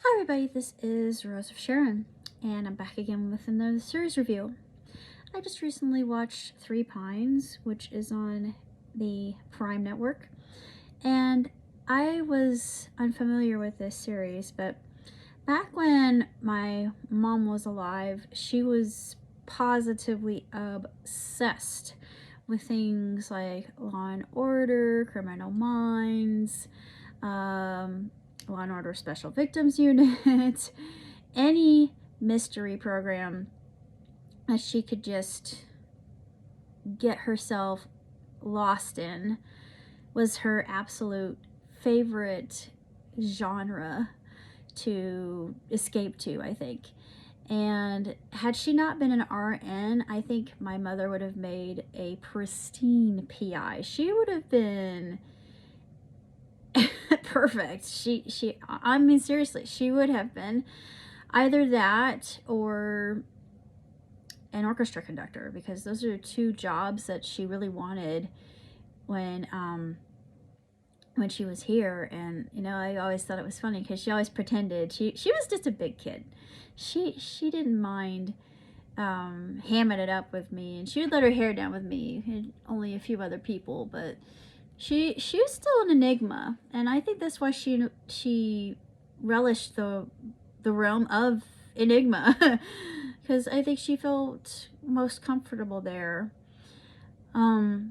Hi everybody, this is Rose of Sharon, and I'm back again with another series review. I just recently watched Three Pines, which is on the Prime Network, and I was unfamiliar with this series, but back when my mom was alive, she was positively obsessed with things like Law and Order, Criminal Minds, Law and Order Special Victims Unit, any mystery program that she could just get herself lost in was her absolute favorite genre to escape to, I think. And had she not been an RN, I think my mother would have made a pristine PI. She would have been perfect. I mean, seriously, she would have been either that or an orchestra conductor, because those are two jobs that she really wanted when she was here. And I always thought it was funny because she always pretended she was just a big kid. She didn't mind hamming it up with me, and she would let her hair down with me and only a few other people, but she was still an enigma. And I think that's why she relished the realm of enigma, because I think she felt most comfortable there. Yeah,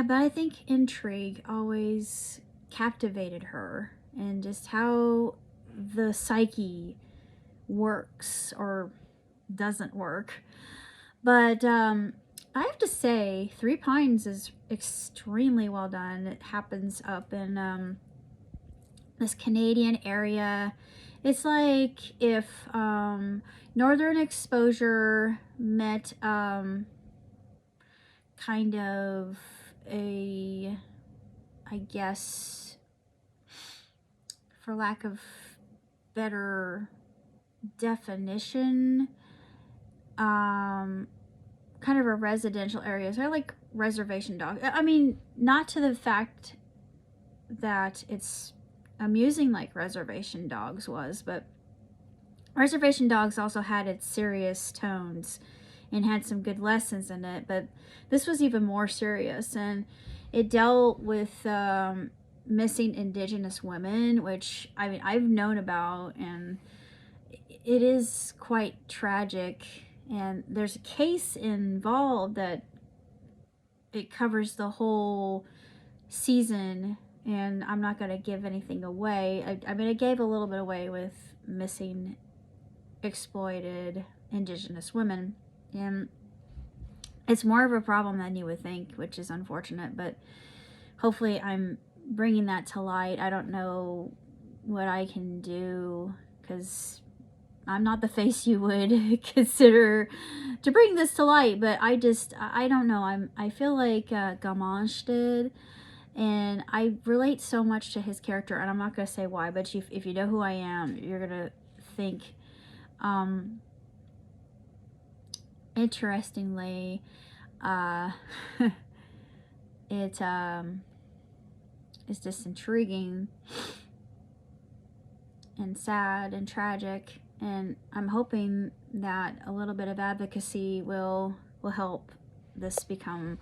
but I think intrigue always captivated her, and just how the psyche works or doesn't work. But I have to say, Three Pines is extremely well done. It happens up in this Canadian area. It's like if Northern Exposure met kind of a, I guess, for lack of better definition, kind of a residential area. So I like Reservation Dogs. I mean, not to the fact that it's amusing like Reservation Dogs was, but Reservation Dogs also had its serious tones and had some good lessons in it, but this was even more serious, and it dealt with missing Indigenous women, which I mean I've known about, and it is quite tragic. And there's a case involved that it covers the whole season, and I'm not going to give anything away. I mean, I gave a little bit away with missing exploited Indigenous women, and it's more of a problem than you would think, which is unfortunate, but hopefully I'm bringing that to light. I don't know what I can do, because I'm not the face you would consider to bring this to light, but I don't know. I feel like Gamanche did, and I relate so much to his character, and I'm not going to say why, but if you know who I am, you're going to think, interestingly, it's just intriguing and sad and tragic, and I'm hoping that a little bit of advocacy will help this become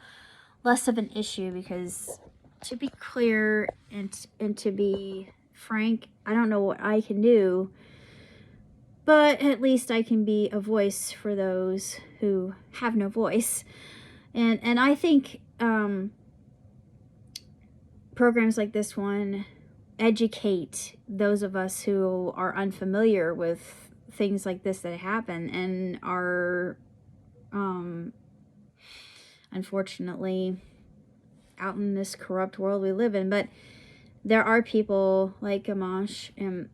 less of an issue, because to be clear and to be frank, I don't know what I can do, but at least I can be a voice for those who have no voice. And I think programs like this one educate those of us who are unfamiliar with things like this that happen and are unfortunately out in this corrupt world we live in. But there are people like Gamanche, and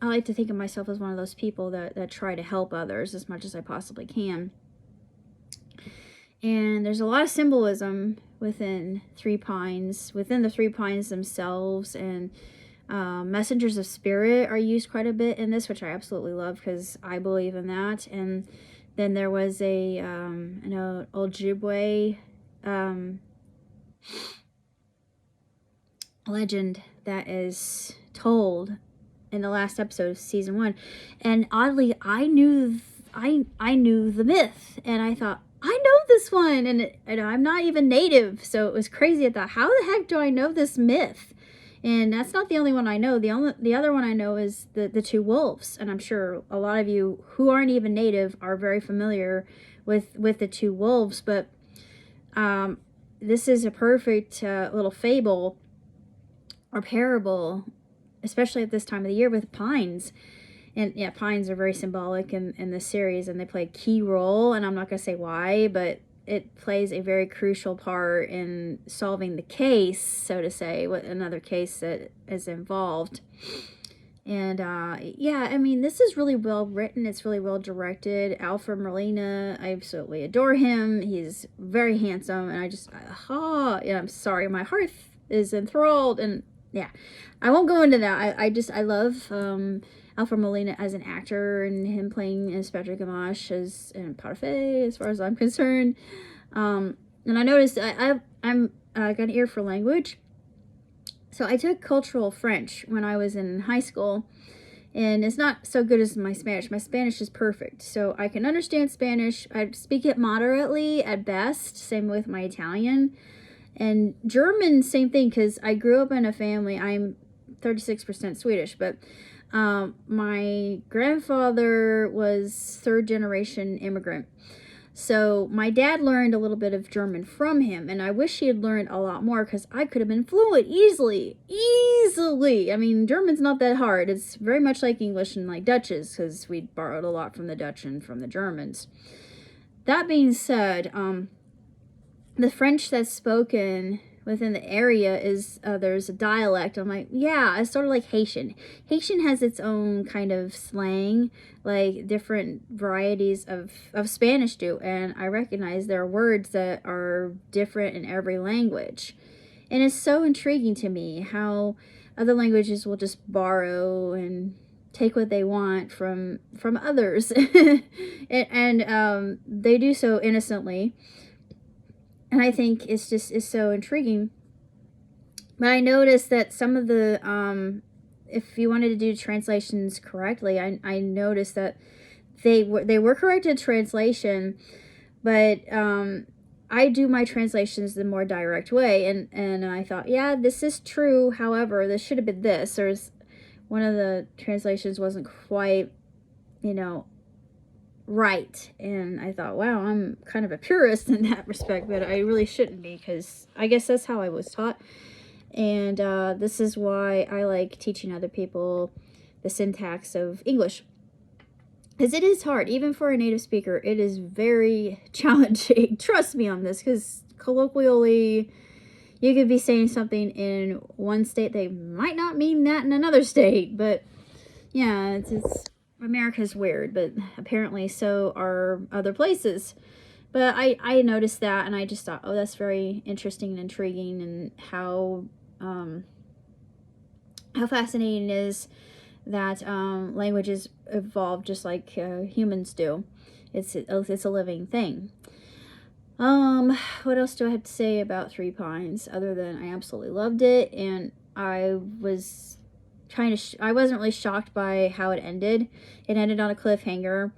I like to think of myself as one of those people that try to help others as much as I possibly can. And there's a lot of symbolism within Three Pines, within the Three Pines themselves, and messengers of spirit are used quite a bit in this, which I absolutely love because I believe in that. And then there was an Ojibwe legend that is told in the last episode of season 1. And oddly, I knew the myth, and I thought, I know this one, and I'm not even native, so it was crazy. I thought, how the heck do I know this myth? And that's not the only one I know. The other one I know is the two wolves, and I'm sure a lot of you who aren't even native are very familiar with the two wolves. But this is a perfect little fable or parable, especially at this time of the year with pines. And yeah, pines are very symbolic in this series, and they play a key role, and I'm not going to say why, but it plays a very crucial part in solving the case, so to say, with another case that is involved. And yeah, I mean, this is really well written. It's really well directed. Alfred Molina, I absolutely adore him. He's very handsome, and yeah, I'm sorry, my heart is enthralled. And yeah, I won't go into that. I love Alfred Molina as an actor, and him playing Inspector Gamache in Parfait, as far as I'm concerned. And I noticed I'm got an ear for language. So I took cultural French when I was in high school, and it's not so good as my Spanish. My Spanish is perfect, so I can understand Spanish. I speak it moderately at best, same with my Italian. And German, same thing, because I grew up in a family, I'm 36% Swedish, but my grandfather was third generation immigrant. So my dad learned a little bit of German from him, and I wish he had learned a lot more, because I could have been fluent easily. I mean, German's not that hard. It's very much like English and like Dutch is, because we borrowed a lot from the Dutch and from the Germans. That being said, the French that's spoken within the area is, there's a dialect. I'm like, yeah, it's sort of like Haitian. Haitian has its own kind of slang, like different varieties of Spanish do, and I recognize there are words that are different in every language. And it's so intriguing to me how other languages will just borrow and take what they want from others. and they do so innocently. And I think it's so intriguing. But I noticed that some of the, if you wanted to do translations correctly, I noticed that they were corrected translation, but I do my translations the more direct way. And I thought, yeah, this is true. However, this should have been this. One of the translations wasn't quite, right, and I thought, wow, I'm kind of a purist in that respect, but I really shouldn't be, because I guess that's how I was taught. And this is why I like teaching other people the syntax of English, because it is hard, even for a native speaker. It is very challenging. Trust me on this, because colloquially, you could be saying something in one state, they might not mean that in another state. But yeah, it's America's weird, but apparently so are other places. But I noticed that, and I just thought, oh, that's very interesting and intriguing, and how fascinating it is that languages evolve just like humans do. It's a living thing. What else do I have to say about Three Pines, other than I absolutely loved it, and I was I wasn't really shocked by how it ended. It ended on a cliffhanger,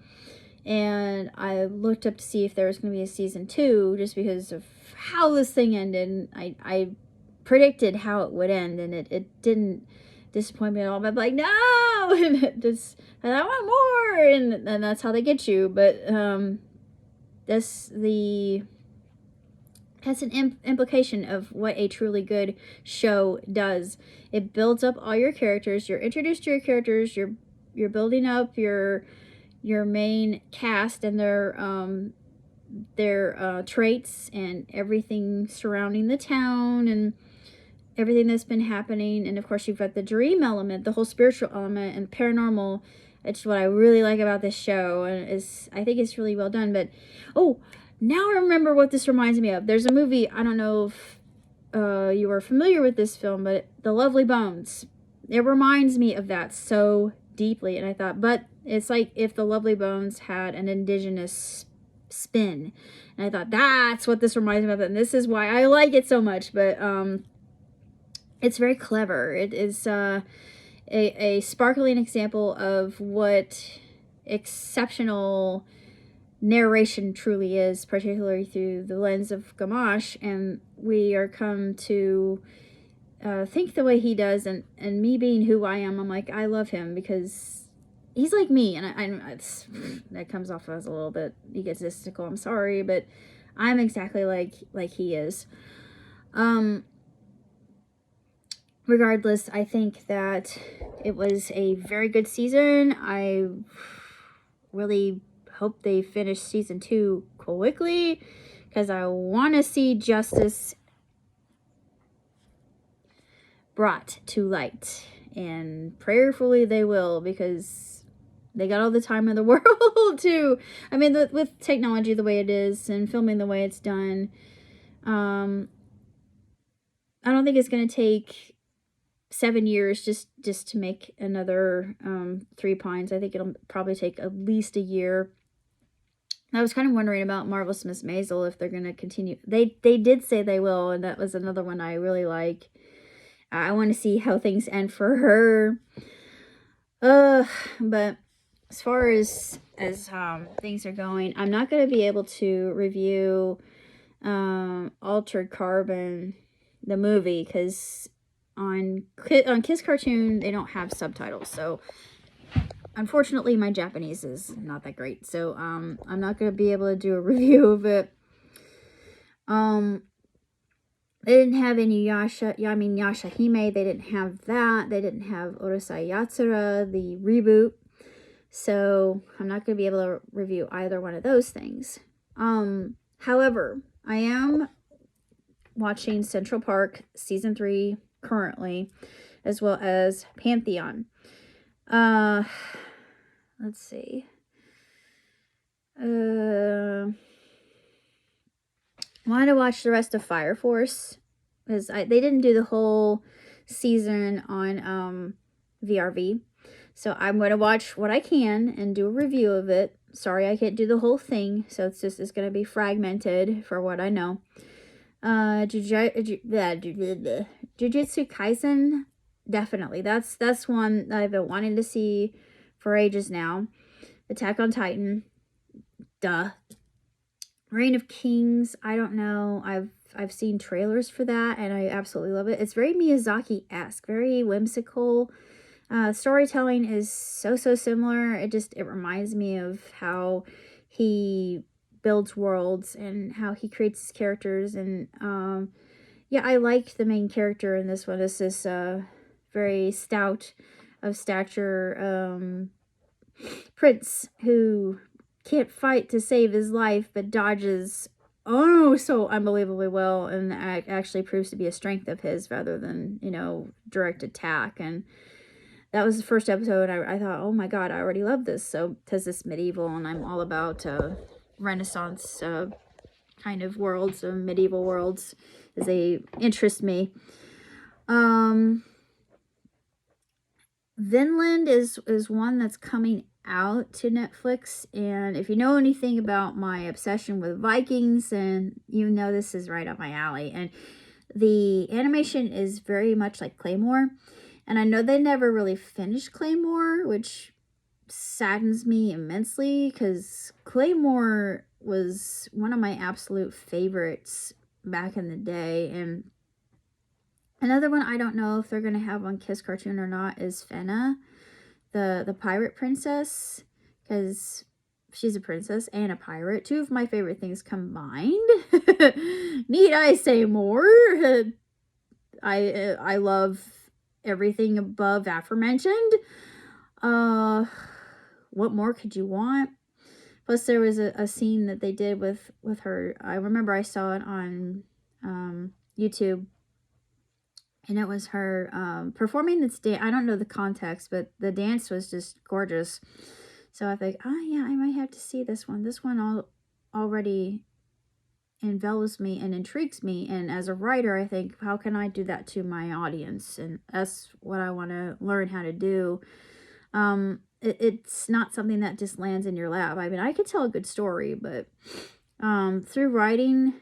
and I looked up to see if there was going to be a season 2, just because of how this thing ended. I predicted how it would end, and it didn't disappoint me at all. But I'm like, no, and I want more, and that's how they get you. But that's an implication of what a truly good show does. It builds up all your characters. You're introduced to your characters. You're building up your main cast and their traits and everything surrounding the town and everything that's been happening. And of course, you've got the dream element, the whole spiritual element, and paranormal. It's what I really like about this show, and I think it's really well done. But now I remember what this reminds me of. There's a movie, I don't know if you are familiar with this film, but The Lovely Bones. It reminds me of that so deeply. And I thought, but it's like if The Lovely Bones had an indigenous spin. And I thought, that's what this reminds me of. And this is why I like it so much. But it's very clever. a sparkling example of what exceptional narration truly is, particularly through the lens of Gamache, and we are come to think the way he does, and me being who I am, I'm like, I love him because he's like me, and that comes off as a little bit egotistical, I'm sorry, but I'm exactly like he is. Regardless, I think that it was a very good season. I really hope they finish season 2 quickly, because I want to see justice brought to light, and prayerfully they will, because they got all the time in the world to, I mean, with technology the way it is and filming the way it's done, I don't think it's going to take 7 years just to make another 3 Pines. I think it'll probably take at least a year. I was kind of wondering about Marvelous Miss Maisel, if they're going to continue. They did say they will, and that was another one I really like. I want to see how things end for her. But as far as things are going, I'm not going to be able to review Altered Carbon, the movie, because on Kiss Cartoon they don't have subtitles, so unfortunately my Japanese is not that great, so I'm not going to be able to do a review of it. They didn't have any Yashahime, they didn't have that. They didn't have Urusei Yatsura, the reboot. So I'm not going to be able to review either one of those things. However, I am watching Central Park Season 3 currently, as well as Pantheon. Let's see. I wanted to watch the rest of Fire Force, because they didn't do the whole season on VRV. So I'm going to watch what I can and do a review of it. Sorry I can't do the whole thing, so it's going to be fragmented for what I know. Jujutsu Kaisen, definitely. That's one that I've been wanting to see for ages now. Attack on Titan, duh. Reign of Kings, I don't know. I've seen trailers for that, and I absolutely love it. It's very Miyazaki-esque, very whimsical. Storytelling is so similar. It reminds me of how he builds worlds and how he creates his characters. And yeah, I like the main character in this one. It's this very stout of stature prince who can't fight to save his life, but dodges so unbelievably well, and that actually proves to be a strength of his rather than, direct attack. And that was the first episode. I thought, oh my god, I already love this. So, because it's medieval, and I'm all about Renaissance kind of worlds, medieval worlds, as they interest me. Vinland is one that's coming out to Netflix, and if you know anything about my obsession with Vikings, and you know this is right up my alley. And the animation is very much like Claymore, and I know they never really finished Claymore, which saddens me immensely, because Claymore was one of my absolute favorites back in the day. And another one I don't know if they're going to have on Kiss Cartoon or not is Fena, the pirate princess, because she's a princess and a pirate. Two of my favorite things combined. Need I say more? I love everything above aforementioned. What more could you want? Plus, there was a scene that they did with her. I remember I saw it on YouTube. And it was her performing this dance. I don't know the context, but the dance was just gorgeous. So I think, oh yeah, I might have to see this one. This one already envelops me and intrigues me. And as a writer, I think, how can I do that to my audience? And that's what I want to learn how to do. It's not something that just lands in your lap. I mean, I could tell a good story, but through writing,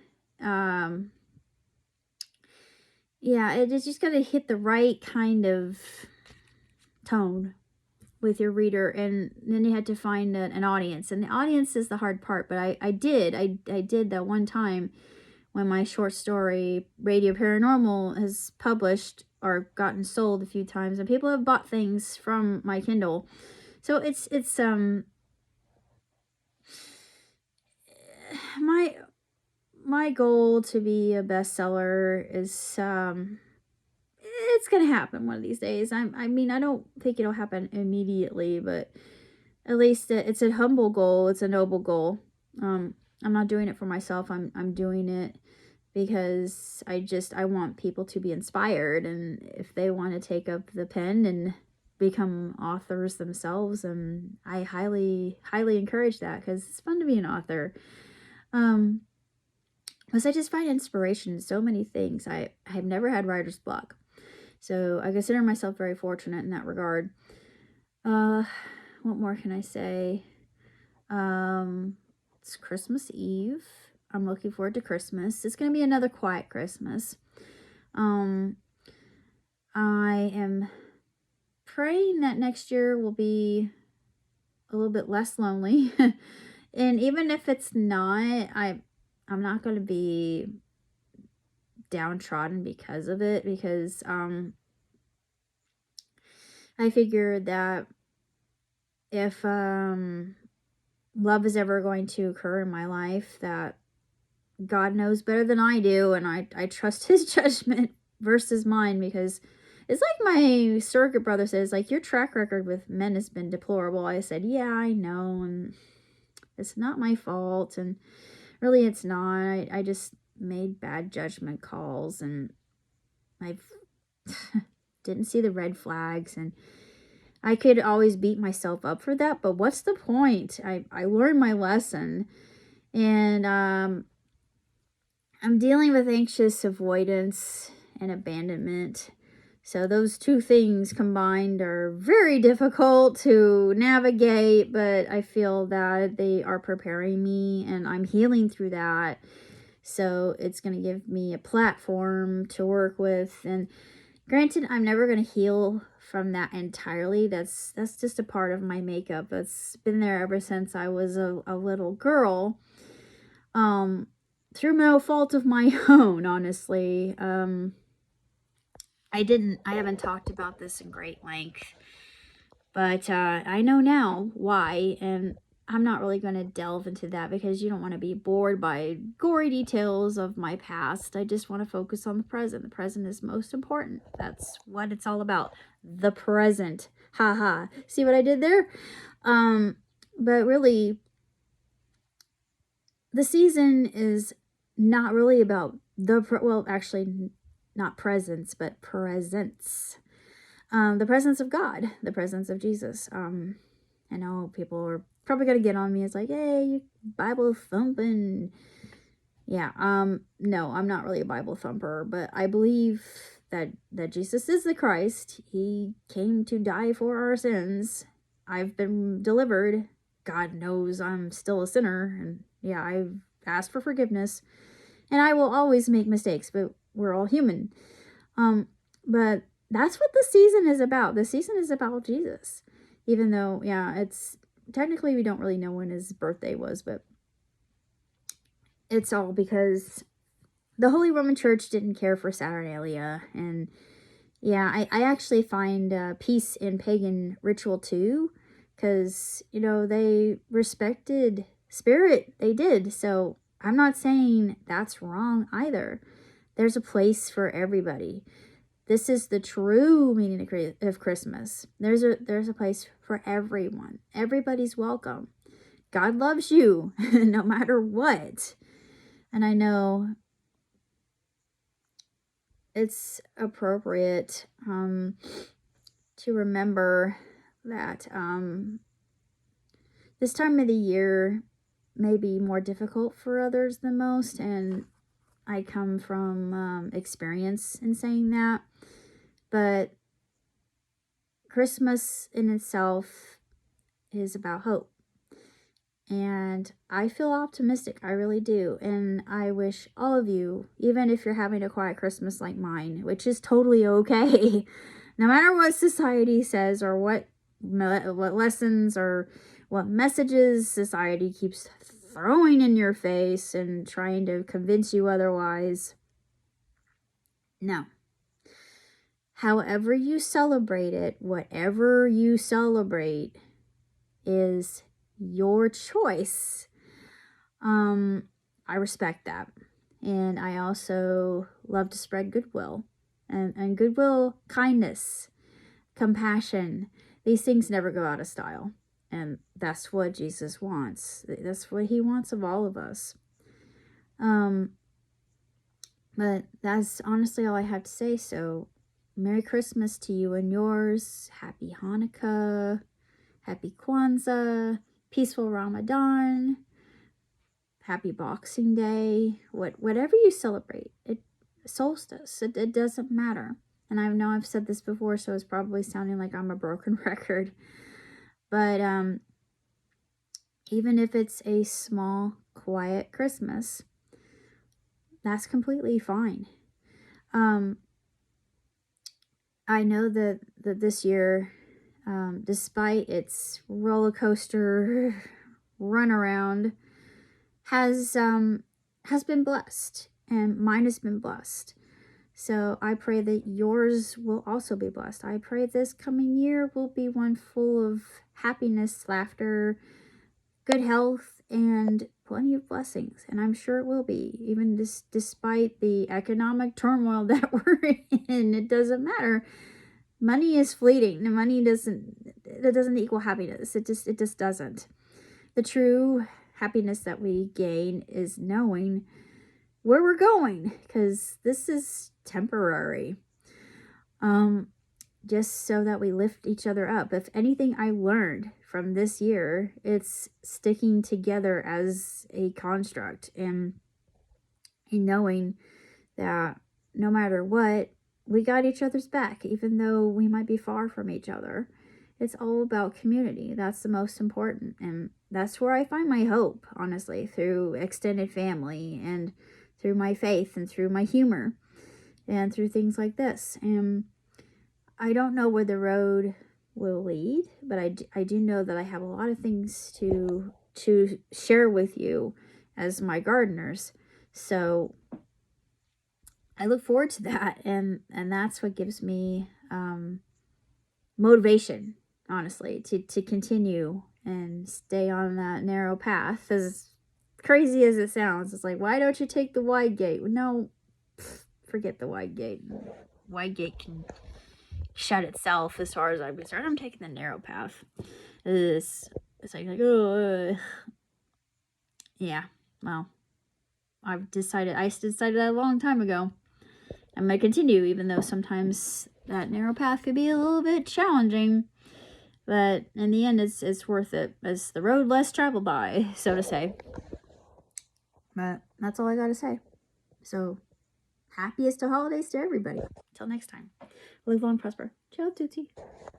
yeah, it's just got to hit the right kind of tone with your reader, and then you had to find an audience, and the audience is the hard part. But I did that one time when my short story Radio Paranormal has published or gotten sold a few times, and people have bought things from my Kindle. So it's my goal to be a bestseller is it's gonna happen one of these days. I mean, I don't think it'll happen immediately, but at least it's a humble goal. It's a noble goal. I'm not doing it for myself. I'm doing it because I want people to be inspired, and if they want to take up the pen and become authors themselves, and I highly encourage that, because it's fun to be an author. Because I just find inspiration in so many things. I've never had writer's block, so I consider myself very fortunate in that regard. What more can I say? It's Christmas Eve. I'm looking forward to Christmas. It's going to be another quiet Christmas. I am praying that next year will be a little bit less lonely. And even if it's not, I'm not going to be downtrodden because of it, because I figured that if love is ever going to occur in my life, that God knows better than I do, and I trust his judgment versus mine, because it's like my surrogate brother says, like, your track record with men has been deplorable. I said, yeah, I know, and it's not my fault, and really it's not. I just made bad judgment calls, and I didn't see the red flags, and I could always beat myself up for that, but what's the point? I learned my lesson, and I'm dealing with anxious avoidance and abandonment. So those two things combined are very difficult to navigate, but I feel that they are preparing me, and I'm healing through that. So it's going to give me a platform to work with. And granted, I'm never going to heal from that entirely. That's just a part of my makeup. That's been there ever since I was a little girl. Through no fault of my own, honestly. I haven't talked about this in great length, but I know now why, and I'm not really going to delve into that because you don't want to be bored by gory details of my past. I just want to focus on the present. The present is most important. That's what it's all about. The present. Haha. See what I did there? But really, the season is not really about actually not presence, but presence. The presence of God, the presence of Jesus. I know people are probably going to get on me. It's like, hey, you Bible thumping. Yeah, no, I'm not really a Bible thumper, but I believe that Jesus is the Christ. He came to die for our sins. I've been delivered. God knows I'm still a sinner, and yeah, I've asked for forgiveness, and I will always make mistakes, but we're all human. But that's what the season is about. The season is about Jesus, even though, yeah, it's technically we don't really know when his birthday was, but it's all because the Holy Roman Church didn't care for Saturnalia. And yeah, I actually find peace in pagan ritual too, because, you know, they respected spirit. They did. So I'm not saying that's wrong either. There's a place for everybody. This is the true meaning of Christmas. There's a place for everyone. Everybody's welcome. God loves you no matter what. And I know it's appropriate to remember that this time of the year may be more difficult for others than most, and I come from experience in saying that. But Christmas in itself is about hope. And I feel optimistic. I really do. And I wish all of you, even if you're having a quiet Christmas like mine, which is totally okay, No matter what society says or what lessons or what messages society keeps throwing in your face and trying to convince you otherwise. No. However you celebrate it, whatever you celebrate is your choice. I respect that. And I also love to spread goodwill and goodwill, kindness, compassion. These things never go out of style. And that's what Jesus wants. That's what he wants of all of us. But that's honestly all I have to say. So Merry Christmas to you and yours. Happy Hanukkah. Happy Kwanzaa. Peaceful Ramadan. Happy Boxing Day. Whatever you celebrate. Solstice. It doesn't matter. And I know I've said this before, so it's probably sounding like I'm a broken record. But even if it's a small, quiet Christmas, that's completely fine. I know that this year, despite its roller coaster run around, has been blessed, and mine has been blessed. So I pray that yours will also be blessed. I pray this coming year will be one full of happiness, laughter, good health, and plenty of blessings. And I'm sure it will be, even despite the economic turmoil that we're in. It doesn't matter. Money is fleeting. The money doesn't equal happiness. It just doesn't. The true happiness that we gain is knowing where we're going, because this is temporary. Just so that we lift each other up. If anything I learned from this year, it's sticking together as a construct and knowing that no matter what, we got each other's back, even though we might be far from each other. It's all about community. That's the most important. And that's where I find my hope, honestly, through extended family and through my faith and through my humor and through things like this. And I don't know where the road will lead, but I do know that I have a lot of things to share with you as my gardeners. So I look forward to that, and that's what gives me motivation, honestly, to continue and stay on that narrow path. As crazy as it sounds, it's like, why don't you take the wide gate? No, forget the wide gate. Wide gate can shut itself as far as I'm concerned. I'm taking the narrow path. It's like oh, yeah. Well, I decided that a long time ago. I'm gonna continue, even though sometimes that narrow path could be a little bit challenging. But in the end, it's worth it. It's the road less traveled by, so to say. But that's all I gotta say. So, happiest of holidays to everybody. Until next time. Live long, prosper. Ciao, tutti.